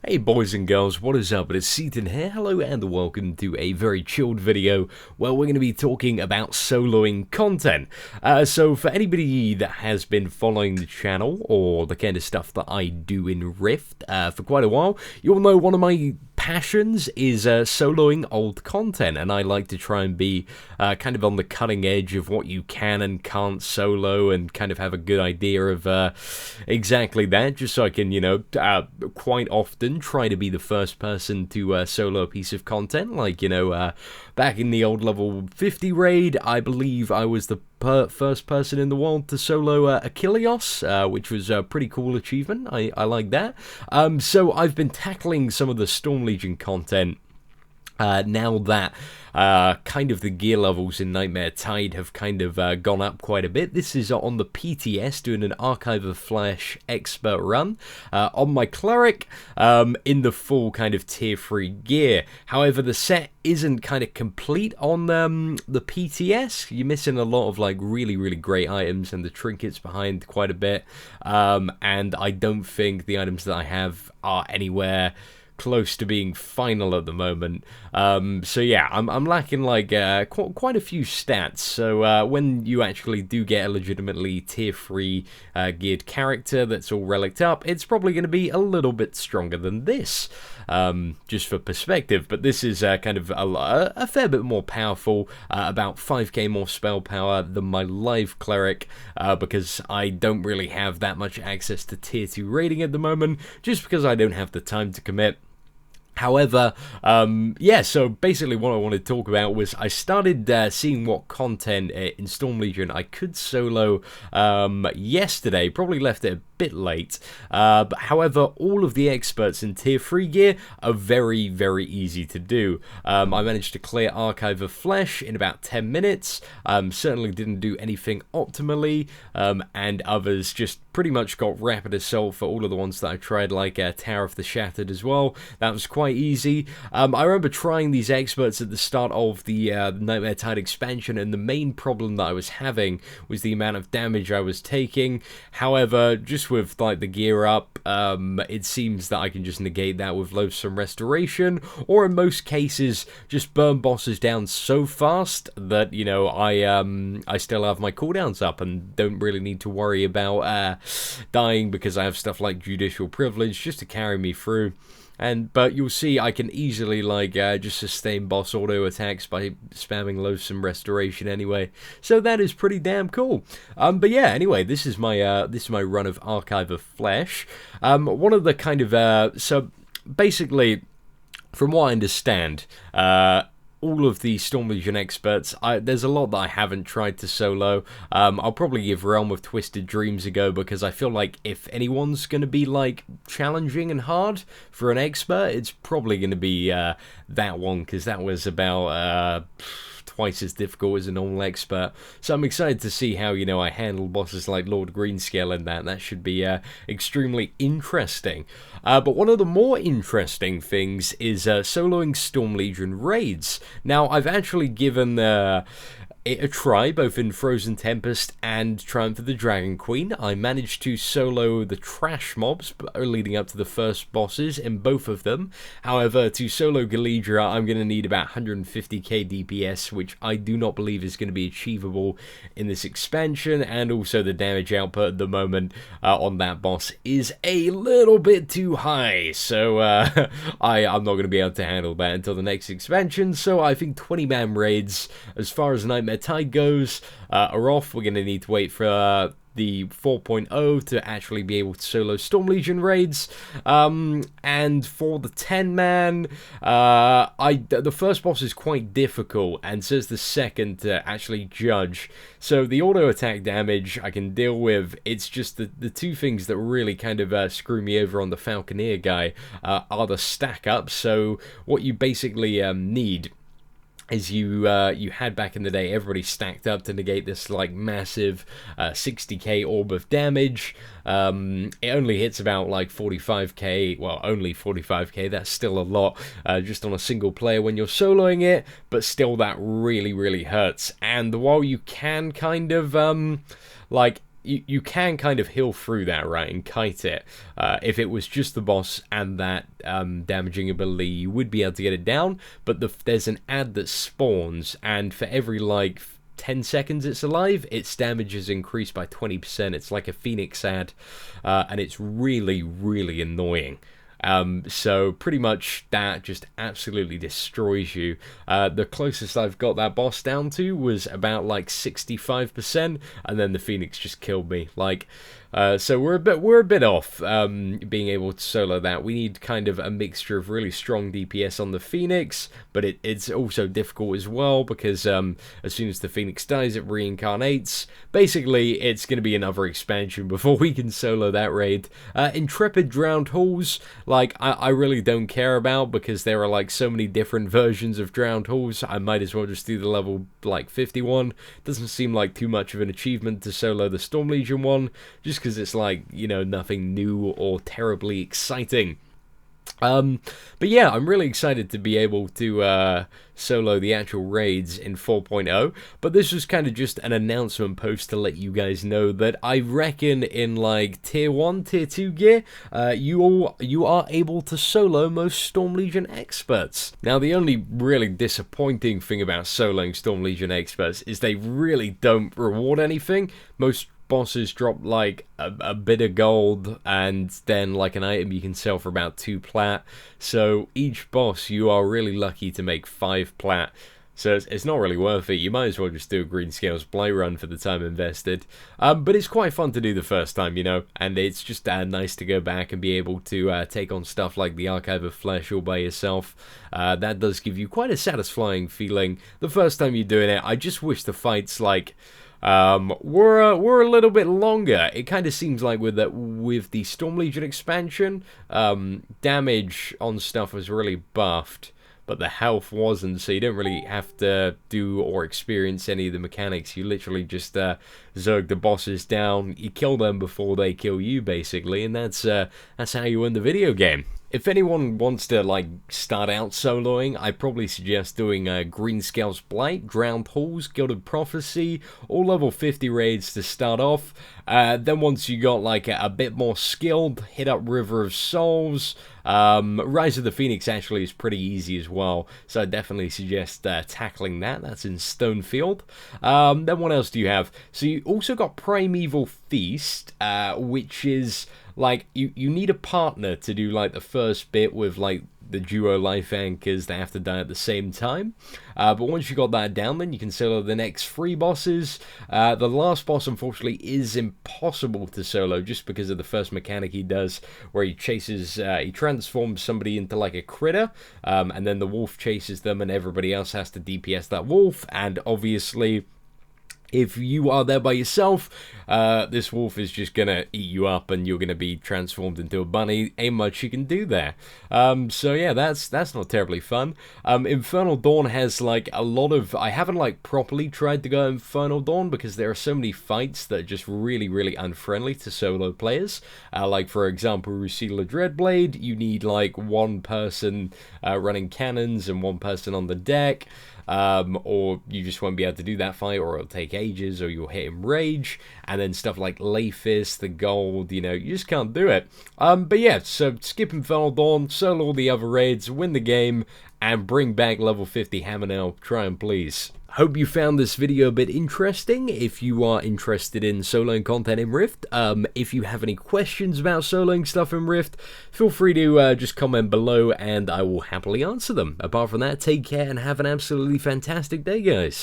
Hey boys and girls, what is up? It's Seatin here. Hello and welcome to a very chilled video where we're going to be talking about soloing content. So for anybody that has been following the channel or the kind of stuff that I do in Rift for quite a while, you'll know one of my passions is soloing old content, and I like to try and be kind of on the cutting edge of what you can and can't solo and kind of have a good idea of exactly that, just so I can, quite often try to be the first person to solo a piece of content. Like, back in the old level 50 raid, I believe I was the first person in the world to solo Achilleos, which was a pretty cool achievement. I like that. So I've been tackling some of the Storm Legion content now that kind of the gear levels in Nightmare Tide have kind of gone up quite a bit. This is on the PTS, doing an Archive of Flesh expert run on my cleric in the full kind of tier 3 gear. However, the set isn't kind of complete on the PTS. You're missing a lot of like really great items, and the trinkets behind quite a bit, and I don't think the items that I have are anywhere close to being final at the moment. So yeah, I'm lacking like quite a few stats. So when you actually do get a legitimately tier 3 geared character that's all relicked up, it's probably going to be a little bit stronger than this, just for perspective. But this is kind of a fair bit more powerful, about 5k more spell power than my live cleric, because I don't really have that much access to tier 2 raiding at the moment, just because I don't have the time to commit. However, yeah, so basically what I wanted to talk about was I started seeing what content in Storm Legion I could solo yesterday. Probably left it a bit late, but however, all of the experts in tier 3 gear are very easy to do. I managed to clear Archive of Flesh in about 10 minutes. Certainly didn't do anything optimally, and others just pretty much got rapid assault for all of the ones that I tried, like Tower of the Shattered as well. That was quite easy. I remember trying these experts at the start of the Nightmare Tide expansion, and the main problem that I was having was the amount of damage I was taking. However, just with like the gear up, it seems that I can just negate that with Loathsome Restoration, or in most cases just burn bosses down so fast that, I still have my cooldowns up and don't really need to worry about dying, because I have stuff like Judicial Privilege just to carry me through. But you'll see I can easily just sustain boss auto attacks by spamming Loathsome Restoration anyway. So that is pretty damn cool. But yeah, anyway, this is my run of Archive of Flesh. One of the kind of so basically, from what I understand, all of the Storm Legion experts, there's a lot that I haven't tried to solo. I'll probably give Realm of Twisted Dreams a go, because I feel like if anyone's going to be like challenging and hard for an expert, it's probably going to be that one, because that was about twice as difficult as a normal expert. So I'm excited to see how, I handle bosses like Lord Greenscale and that. That should be extremely interesting. But one of the more interesting things is soloing Storm Legion raids. Now, I've actually given it a try, both in Frozen Tempest and Triumph of the Dragon Queen. I managed to solo the trash mobs leading up to the first bosses in both of them. However, to solo Galidra, I'm going to need about 150k DPS, which I do not believe is going to be achievable in this expansion, and also the damage output at the moment on that boss is a little bit too high, so I'm not going to be able to handle that until the next expansion. So I think 20-man raids, as far as Nightmare Tide goes, are off. We're going to need to wait for the 4.0 to actually be able to solo Storm Legion raids. And for the 10-man, the first boss is quite difficult, and so is the second to actually judge. So the auto attack damage I can deal with. It's just the two things that really kind of screw me over on the Falconeer guy are the stack up. So what you basically need is you had back in the day, everybody stacked up to negate this like massive 60k orb of damage. It only hits about like 45k, well, only 45k, that's still a lot, just on a single player when you're soloing it, but still that really hurts. And while you can kind of like you can kind of heal through that, right, and kite it. If it was just the boss and that damaging ability, you would be able to get it down, but there's an ad that spawns, and for every, like, 10 seconds it's alive, its damage is increased by 20%. It's like a Phoenix ad, and it's really, really annoying. So pretty much that just absolutely destroys you. The closest I've got that boss down to was about like 65%, and then the Phoenix just killed me. Like, so we're a bit off being able to solo that. We need kind of a mixture of really strong DPS on the Phoenix, but it's also difficult as well because as soon as the Phoenix dies, it reincarnates. Basically, it's going to be another expansion before we can solo that raid. Intrepid Drowned Halls, like, I really don't care about because there are like so many different versions of Drowned Halls. I might as well just do the level like 51. Doesn't seem like too much of an achievement to solo the Storm Legion one, just because it's like, you know, nothing new or terribly exciting. But yeah, I'm really excited to be able to solo the actual raids in 4.0, but this was kind of just an announcement post to let you guys know that I reckon in like tier 1, tier 2 gear, you are able to solo most Storm Legion experts. Now, the only really disappointing thing about soloing Storm Legion experts is they really don't reward anything. Most bosses drop like a bit of gold and then like an item you can sell for about 2 plat. So each boss you are really lucky to make 5 plat. So it's not really worth it. You might as well just do a Greenscales Blight run for the time invested. But it's quite fun to do the first time, you know, and it's just nice to go back and be able to take on stuff like the Archive of Flesh all by yourself. That does give you quite a satisfying feeling the first time you're doing it. I just wish the fights like were a little bit longer. It kind of seems like with the Storm Legion expansion, damage on stuff was really buffed, but the health wasn't, so you don't really have to do or experience any of the mechanics. You literally just zerg the bosses down, you kill them before they kill you, basically, and that's how you win the video game. If anyone wants to like start out soloing, I probably suggest doing Greenscales Blight, Drowned Halls, Gilded Prophecy, all level 50 raids to start off. Then once you got like a bit more skilled, hit up River of Souls. Rise of the Phoenix actually is pretty easy as well, so I definitely suggest tackling that. That's in Stonefield. Then what else do you have? So you also got Primeval Feast, which is like you need a partner to do like the first bit with like the duo life anchors that have to die at the same time. But once you got that down, then you can solo the next 3 bosses. The last boss, unfortunately, is impossible to solo just because of the first mechanic he does, where he transforms somebody into like a critter, and then the wolf chases them, and everybody else has to DPS that wolf, and obviously, if you are there by yourself, this wolf is just gonna eat you up and you're gonna be transformed into a bunny. Ain't much you can do there. So yeah, that's not terribly fun. Infernal Dawn has like a lot of... I haven't like properly tried to go Infernal Dawn because there are so many fights that are just really, really unfriendly to solo players. Like for example, Rusila Dreadblade, you need like 1 person running cannons and 1 person on the deck. Or you just won't be able to do that fight, or it'll take ages, or you'll hit him rage, and then stuff like Leifis, the gold, you know, you just can't do it. But yeah, so skip Infernal Dawn, solo all the other raids, win the game, and bring back level 50 Hammer Nail, try and please. Hope you found this video a bit interesting. If you are interested in soloing content in Rift, if you have any questions about soloing stuff in Rift, feel free to just comment below and I will happily answer them. Apart from that, take care and have an absolutely fantastic day, guys.